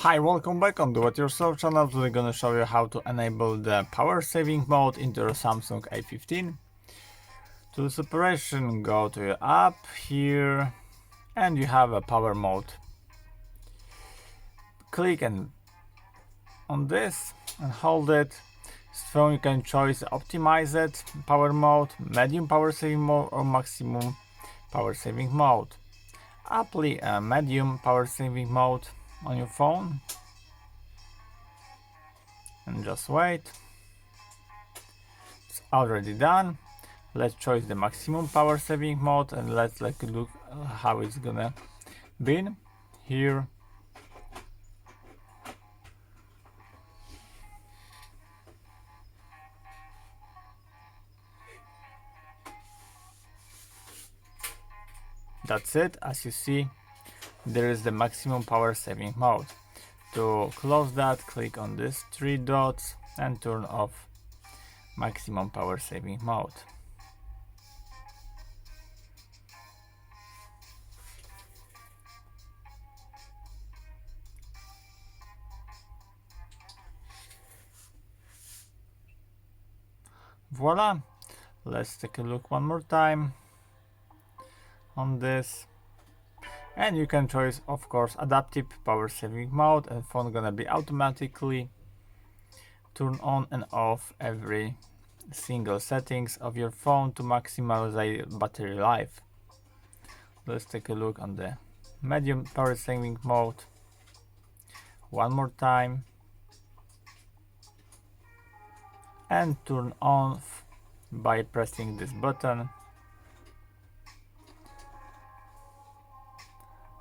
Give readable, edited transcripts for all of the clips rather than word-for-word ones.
Hi, welcome back on Do It Yourself channel. Today I'm gonna show you how to enable the power saving mode into your Samsung A50. To this operation, go to your app here and you have a power mode. Click on this and hold it. So you can choose optimize it, power mode, medium power saving mode or maximum power saving mode. Apply a medium power saving mode on your phone and just wait. It's already done. Let's choose the maximum power saving mode and let's take a look how it's gonna be here. That's it. As you see, there is the maximum power saving mode. To close that, click on these three dots and turn off maximum power saving mode. Voila! Let's take a look one more time on this. And you can choose, of course, adaptive power saving mode, and phone gonna be automatically turn on and off every single settings of your phone to maximize the battery life. Let's take a look on the medium power saving mode one more time and turn on by pressing this button.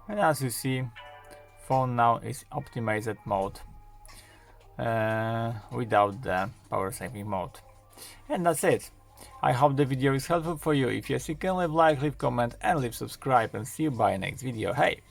And as you see, phone now is optimized mode without the power saving mode. And that's it. I hope the video is helpful for you. If yes, you can leave like, leave comment and leave subscribe, and see you by next video. Hey!